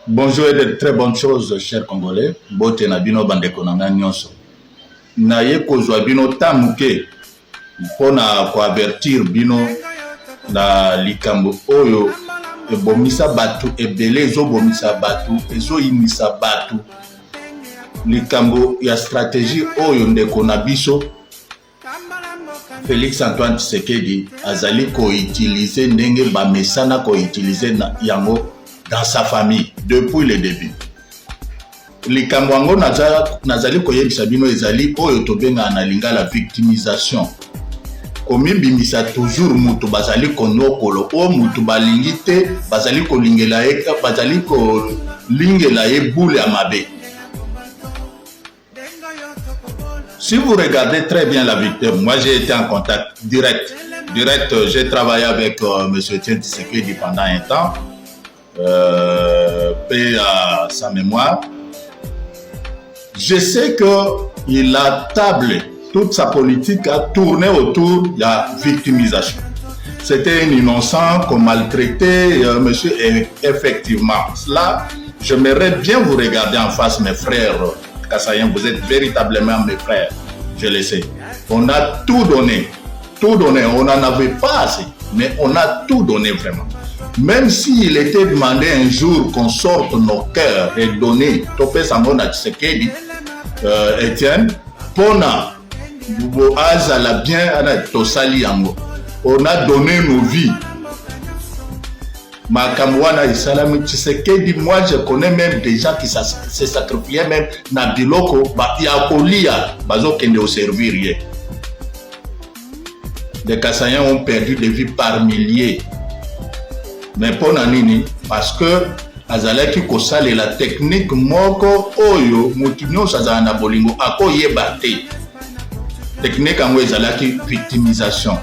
Bonjour et de très bonnes choses, chers Congolais. Bote na bino bandeko na nga nyonso. Na ye kozwa bino tamuke mpona koavertir bino na likambo oyo ebomisa batu ebele ezobomisa batu ezoyinisa batu likambo ya stratégie oyo ndeko na biso Félix Antoine Tshisekedi azali koutiliser ndenge bamesana koutiliser yango dans sa famille depuis le début. Likambo yango nazali koyebisa bino ezali oyo tobenga na lingala victimisation. Komibimisa toujours mutu bazali konokolo o mutu balingi te bazali kolingela ye bazali kolingela ye boule ya mabe. Si vous regardez très bien la victime, moi j'ai été en contact direct, j'ai travaillé avec M. Tshisekedi pendant un temps, paix à sa mémoire. Je sais qu'il a tablé, toute sa politique a tourné autour de la victimisation. C'était un innocent qu'on maltraitait, monsieur, et effectivement. Cela, j'aimerais bien vous regarder en face, mes frères Kassaïens, vous êtes véritablement mes frères, je le sais. On a tout donné, on n'en avait pas assez, mais on a tout donné vraiment. Même s'il était demandé un jour qu'on sorte nos cœurs et donner, Topé Sangona Tshisekedi, Etienne, Pona, Azala bien, Tosali Yango. On a donné nos vies. Makamwana Isalami Tshisekedi, moi je connais même des gens qui se sacrifiaient même na biloko, Yakolia, Bazo Kende au servir. Les Kassaïens ont perdu des vies par milliers. Mais pour Nanini, parce que azalaki kosale la technique moko oyo mutunyo sazana bolingo ako yebate. Technique ango ezalaki victimisation.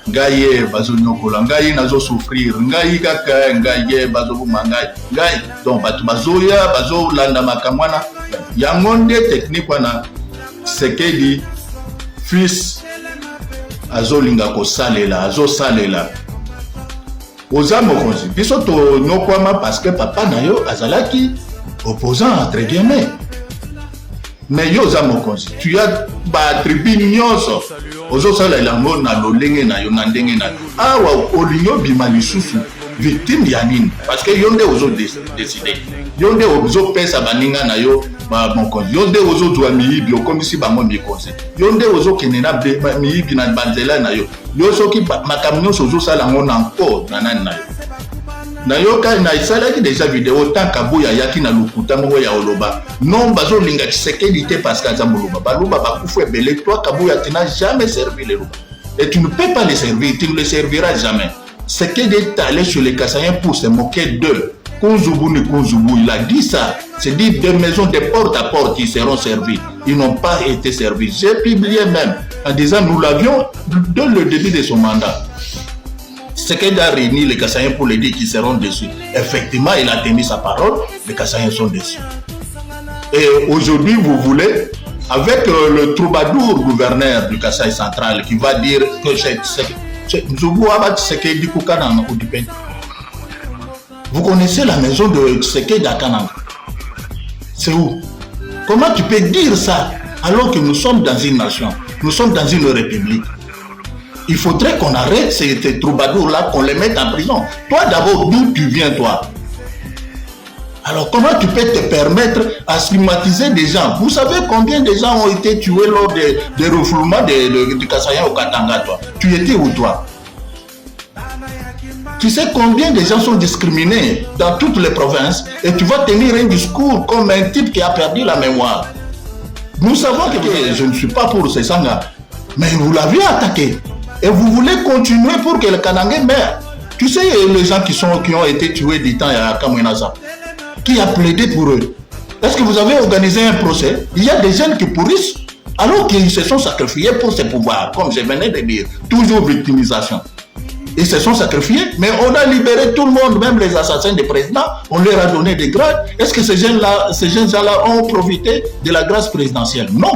Ngaye bazo nyokola, ngaye nazo souffrir, ngaye kaka, ngaye bazo bumangai, ngaye donc batu bazoya bazo landa makamwana. Yango nde technique wana Tshisekedi fils azolinga kosalela, azosalela. Oza mokonzi, biso to nyokwama parce que papa na yo azalaki opposant entre guillemets. Mais yo oza mokonzi, tu as ba tribu nyonso. Ozo sala lango na lolenge na yo na ndenge na. Awa olinyo bima lisusu victime ya nini? Parce que yonde ozo décider. Yonde ozo pesa baninga na yo ba mokonzi. Yonde ozo zwa miyibi okomisi bango mikonzi. Yonde ozo kenena miyibi na banzela na yo. Yo soki makamnyo sozo sala ngo na encore na nani na yo. Na yo ka na isalaki déjà vidéo tant kabuya yaki na lukuta ngo ya oloba. Non bazo linga Tshisekedi te parce que Zambuluba. Baluba bakufu ebele toi kabuya tu n'as jamais servi les Luba. Et tu ne peux pas les servir, tu ne les serviras jamais. Tshisekedi est allé sur les Kassaïens pour se moquer d'eux. Kunzubu, il a dit ça. C'est dit des maisons de porte à porte qui seront servies. Ils n'ont pas été servis. J'ai publié même en disant nous l'avions dès le début de son mandat. Tshisekedi a réuni les Kassaïens pour les dire qu'ils seront dessus. Effectivement, il a tenu sa parole, les Kassaïens sont dessus. Et aujourd'hui, vous voulez, avec le troubadour gouverneur du Kasaï central qui va dire que vous connaissez la maison de Tshisekedi à Kananga. C'est où? Comment tu peux dire ça alors que nous sommes dans une nation, nous sommes dans une république? Il faudrait qu'on arrête ces troubadours-là, qu'on les mette en prison. Toi d'abord, d'où tu viens toi? Alors comment tu peux te permettre à stigmatiser des gens? Vous savez combien de gens ont été tués lors des refoulements du Kassaïen au Katanga, toi? Tu étais où toi? Tu sais combien de gens sont discriminés dans toutes les provinces et tu vas tenir un discours comme un type qui a perdu la mémoire. Nous savons que je ne suis pas pour ces sangas, mais vous l'avez attaqué. Et vous voulez continuer pour que le Kanangé meure. Tu sais les gens qui ont été tués du temps à Kamouinaza, qui a plaidé pour eux. Est-ce que vous avez organisé un procès? Il y a des jeunes qui pourrissent alors qu'ils se sont sacrifiés pour ce pouvoir, comme je venais de dire. Toujours victimisation. Ils se sont sacrifiés, mais on a libéré tout le monde, même les assassins des présidents, on leur a donné des grades. Est-ce que ces jeunes-là ont profité de la grâce présidentielle? Non.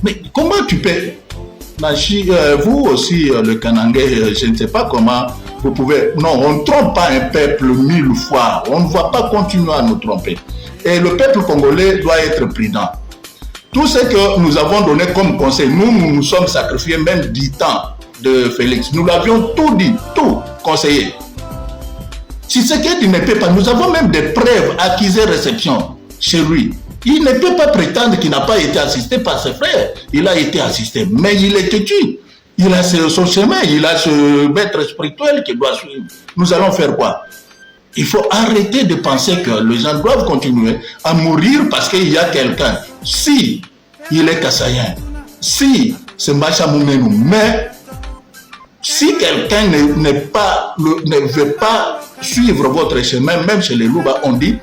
Mais comment tu peux... Vous aussi, le Kanangé, je ne sais pas comment vous pouvez... Non, on ne trompe pas un peuple 1000 fois. On ne va pas continuer à nous tromper. Et le peuple congolais doit être prudent. Tout ce que nous avons donné comme conseil, nous nous sommes sacrifiés même 10 ans de Félix. Nous l'avions tout dit, tout conseillé. Si ce qu'il ne peut pas, nous avons même des preuves acquises réception chez lui. Il ne peut pas prétendre qu'il n'a pas été assisté par ses frères. Il a été assisté, mais il est têtu. Il a son chemin, il a ce maître spirituel qu'il doit suivre. Nous allons faire quoi? Il faut arrêter de penser que les gens doivent continuer à mourir parce qu'il y a quelqu'un. Si il est Kassayen, si c'est Macha Moumenou, mais si quelqu'un ne veut pas suivre votre chemin, même chez les Louba, on dit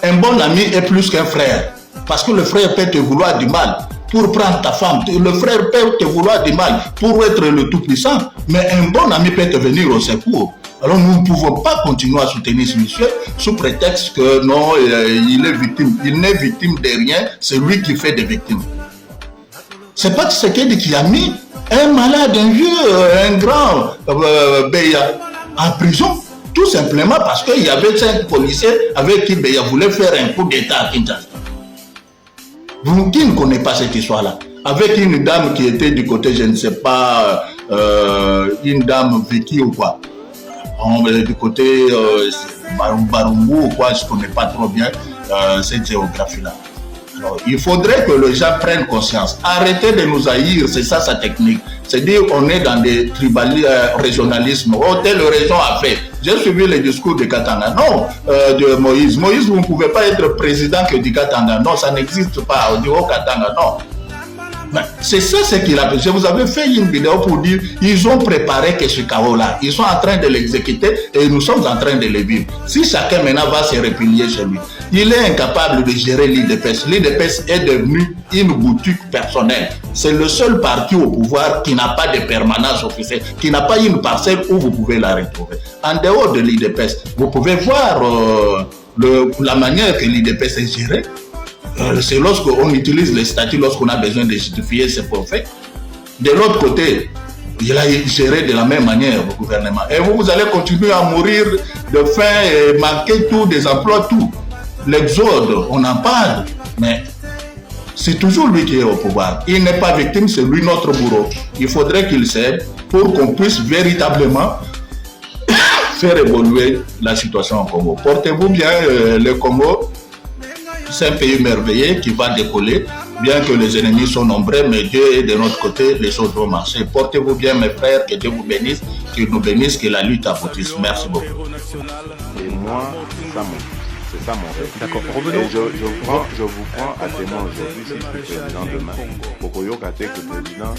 un bon ami est plus qu'un frère. Parce que le frère peut te vouloir du mal pour prendre ta femme. Le frère peut te vouloir du mal pour être le tout-puissant. Mais un bon ami peut te venir au secours. Alors nous ne pouvons pas continuer à soutenir ce monsieur sous prétexte que non, il est victime. Il n'est victime de rien, c'est lui qui fait des victimes. C'est pas Tshisekedi qui a mis un malade, un vieux, un grand Beya en prison. Tout simplement parce qu'il y avait 5 policiers avec qui Beya voulait faire un coup d'État à Kinshasa. Vous qui ne connaissez pas cette histoire-là, avec une dame qui était du côté, je ne sais pas, une dame Vicky ou quoi, du côté Barumbu ou quoi, je ne connais pas trop bien cette géographie-là. Alors, il faudrait que les gens prennent conscience. Arrêtez de nous haïr, c'est ça sa technique. C'est-à-dire qu'on est dans des régionalismes. Oh, telle région a fait. J'ai suivi le discours de Katanga. Non, de Moïse. Moïse, vous ne pouvez pas être président que du Katanga. Non, ça n'existe pas. Du Haut-Katanga, non. C'est ça ce qu'il a fait. Je vous avais fait une vidéo pour dire ils ont préparé que ce chaos-là. Ils sont en train de l'exécuter et nous sommes en train de le vivre. Si chacun maintenant va se replier chez lui, il est incapable de gérer l'IDPS. L'IDPS est devenu une boutique personnelle. C'est le seul parti au pouvoir qui n'a pas de permanence officielle, qui n'a pas une parcelle où vous pouvez la retrouver. En dehors de l'IDPS, vous pouvez voir la manière que l'IDPS est gérée. C'est lorsqu'on utilise les statuts, lorsqu'on a besoin de justifier ses forfaits. De l'autre côté, il a géré de la même manière le gouvernement. Et vous allez continuer à mourir de faim et manquer tout, des emplois, tout. L'exode, on en parle, mais c'est toujours lui qui est au pouvoir. Il n'est pas victime, c'est lui notre bourreau. Il faudrait qu'il cède pour qu'on puisse véritablement faire évoluer la situation au Congo. Portez-vous bien, le Congo. C'est un pays merveilleux qui va décoller, bien que les ennemis sont nombreux, mais Dieu est de notre côté, les choses vont marcher. Portez-vous bien, mes frères, que Dieu vous bénisse, qu'il nous bénisse, que la lutte aboutisse. Merci beaucoup. Et moi, c'est ça mon rêve. D'accord, revenons. Je vous prends à témoin aujourd'hui, si je suis président demain. Pokoyo Kate, que le président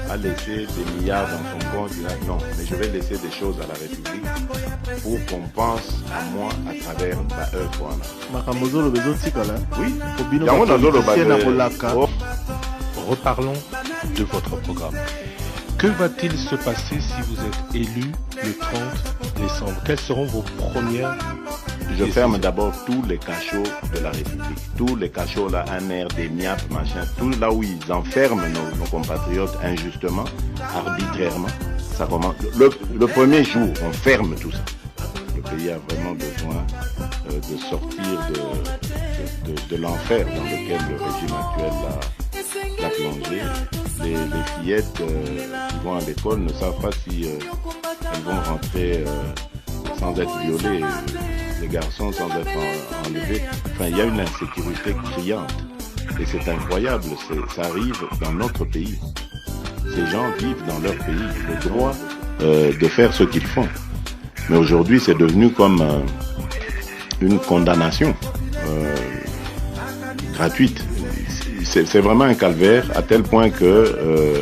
a laissé des milliards dans son compte, il a dit non, mais je vais laisser des choses à la République pour qu'on pense à moi à travers ma œuvre. Oui. Reparlons de votre programme. Que va-t-il se passer si vous êtes élu le 30 décembre? Quelles seront vos premières Je ferme d'abord tous les cachots de la République. Tous les cachots là, un air, des miapes, machin, tout là où ils enferment nos compatriotes injustement, arbitrairement. Ça commence. Le premier jour, on ferme tout ça. Le pays a vraiment besoin de sortir de l'enfer dans lequel le régime actuel l'a plongé. Les fillettes qui vont à l'école ne savent pas si elles vont rentrer sans être violées. Les garçons sans être enlevés. Enfin, il y a une insécurité criante. Et c'est incroyable, ça arrive dans notre pays. Ces gens vivent dans leur pays, le droit de faire ce qu'ils font. Mais aujourd'hui, c'est devenu comme une condamnation gratuite. C'est vraiment un calvaire, à tel point que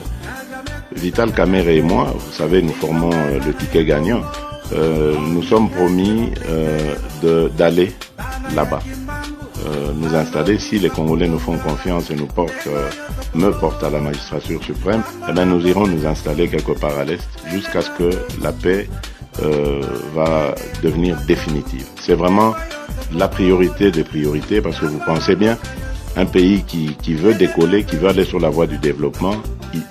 Vital Kamerhe et moi, vous savez, nous formons le ticket gagnant. Nous sommes promis d'aller là-bas, nous installer. Si les Congolais nous font confiance et me portent à la magistrature suprême, eh bien nous irons nous installer quelque part à l'Est jusqu'à ce que la paix va devenir définitive. C'est vraiment la priorité des priorités, parce que vous pensez bien, Un pays qui veut décoller, qui veut aller sur la voie du développement,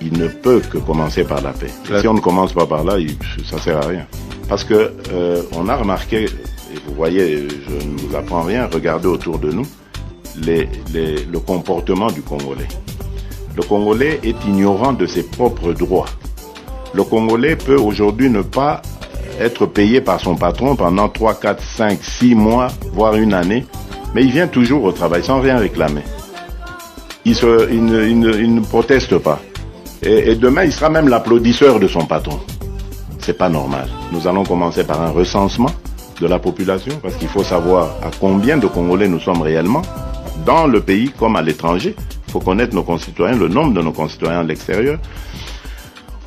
il ne peut que commencer par la paix. Et si on ne commence pas par là, ça ne sert à rien. Parce que on a remarqué, et vous voyez, je ne vous apprends rien, regardez autour de nous, le comportement du Congolais. Le Congolais est ignorant de ses propres droits. Le Congolais peut aujourd'hui ne pas être payé par son patron pendant 3, 4, 5, 6 mois, voire une année, mais il vient toujours au travail sans rien réclamer. Il ne proteste pas. Et demain, il sera même l'applaudisseur de son patron. C'est pas normal. Nous allons commencer par un recensement de la population, parce qu'il faut savoir à combien de Congolais nous sommes réellement, dans le pays comme à l'étranger. Il faut connaître nos concitoyens, le nombre de nos concitoyens à l'extérieur.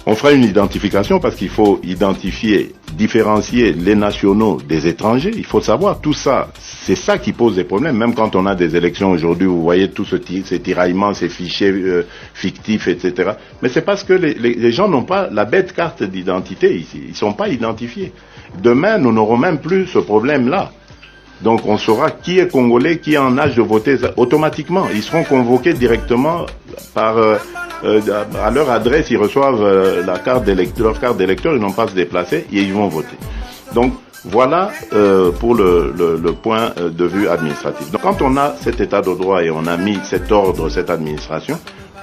On fera une identification parce qu'il faut identifier, différencier les nationaux des étrangers. Il faut savoir tout ça. C'est ça qui pose des problèmes. Même quand on a des élections aujourd'hui, vous voyez tous ces tiraillements, ces fichiers fictifs, etc. Mais c'est parce que les gens n'ont pas la bête carte d'identité ici. Ils ne sont pas identifiés. Demain, nous n'aurons même plus ce problème-là. Donc on saura qui est congolais, qui est en âge de voter automatiquement. Ils seront convoqués directement par à leur adresse, ils reçoivent leur carte d'électeur, ils n'ont pas à se déplacer et ils vont voter. Donc voilà pour le point de vue administratif. Donc quand on a cet état de droit et on a mis cet ordre, cette administration,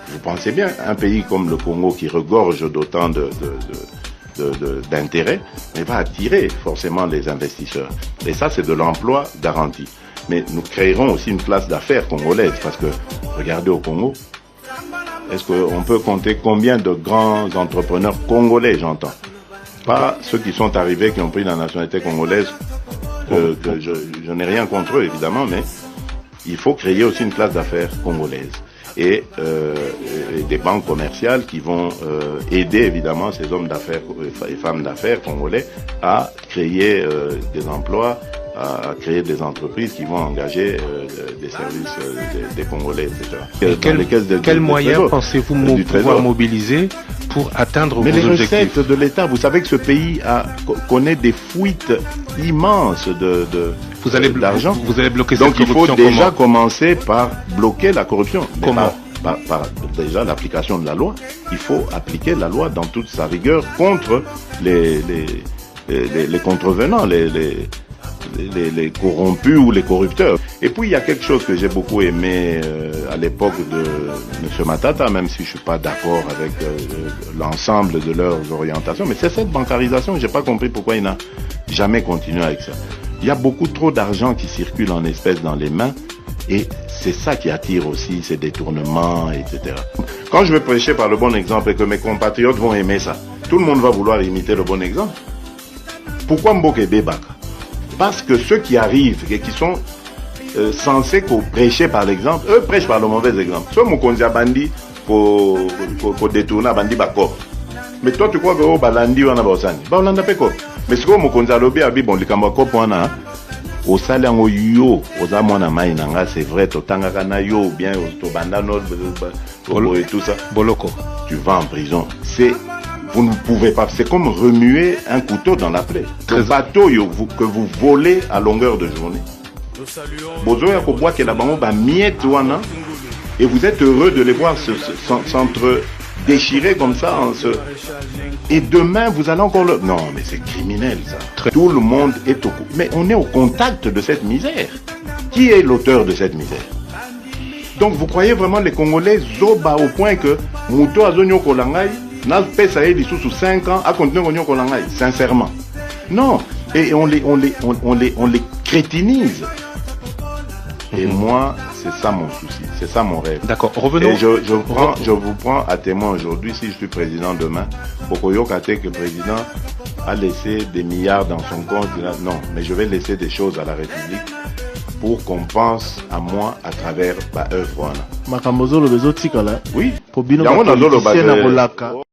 vous pensez bien, un pays comme le Congo qui regorge d'autant d'intérêt, mais va attirer forcément les investisseurs. Et ça, c'est de l'emploi garanti. Mais nous créerons aussi une classe d'affaires congolaise, parce que, regardez au Congo, est-ce qu'on peut compter combien de grands entrepreneurs congolais, j'entends? Pas ceux qui sont arrivés, qui ont pris la nationalité congolaise, je n'ai rien contre eux, évidemment, mais il faut créer aussi une classe d'affaires congolaise. Et des banques commerciales qui vont aider évidemment ces hommes d'affaires et femmes d'affaires congolais à créer des emplois, à créer des entreprises qui vont engager des services des Congolais, etc. Quels moyens pensez-vous pouvoir mobiliser pour atteindre vos objectifs? Mais les recettes de l'État, vous savez que ce pays connaît des fuites immenses d'argent. Vous allez bloquer cette corruption. Donc il faut déjà commencer par bloquer la corruption. Comment? Par déjà l'application de la loi. Il faut appliquer la loi dans toute sa rigueur contre les contrevenants, les corrompus ou les corrupteurs. Et puis il y a quelque chose que j'ai beaucoup aimé à l'époque de M. Matata, même si je suis pas d'accord avec l'ensemble de leurs orientations, mais c'est cette bancarisation. J'ai pas compris pourquoi il n'a jamais continué avec ça. Il y a beaucoup trop d'argent qui circule en espèces dans les mains, et c'est ça qui attire aussi ces détournements, etc. Quand je vais prêcher par le bon exemple et que mes compatriotes vont aimer ça, tout le monde va vouloir imiter le bon exemple. Pourquoi Mboké Bebaka? Parce que ceux qui arrivent et qui sont censés prêcher par l'exemple, eux prêchent par le mauvais exemple. Soit Mokonzia Bandi pour détourner Bandi Bako. Mais toi tu crois que oh Balandi on a Bosani. Bah on en a pas quoi. Mais ce que Mokonzia Lobi a dit bon likambako point au salaire yo aux amona mainanga c'est vrai totanga kana yo bien to bandano et tout ça. Boloko. Tu vas en prison. Vous ne pouvez pas, c'est comme remuer un couteau dans la plaie. Le bateau que vous volez à longueur de journée. Et vous êtes heureux de les voir s'entre-déchirer comme ça. Et demain, vous allez encore le... Non, mais c'est criminel ça. Tout le monde est au... Mais on est au contact de cette misère. Qui est l'auteur de cette misère? Donc vous croyez vraiment les Congolais zoba au point que Mouto Azonyo Kolangai n'a pas essayé sous 5 ans à continuer à Kolangai, sincèrement. Non, et on les crétinise. Et moi, c'est ça mon souci, c'est ça mon rêve. D'accord, revenons. Et je vous prends à témoin aujourd'hui, si je suis président demain, Pokoyo Kate, que le président a laissé des milliards dans son compte. Non, mais je vais laisser des choses à la République pour qu'on pense à moi à travers ma œuvre. Makambozo le bezo tika là. Oui. Pour bino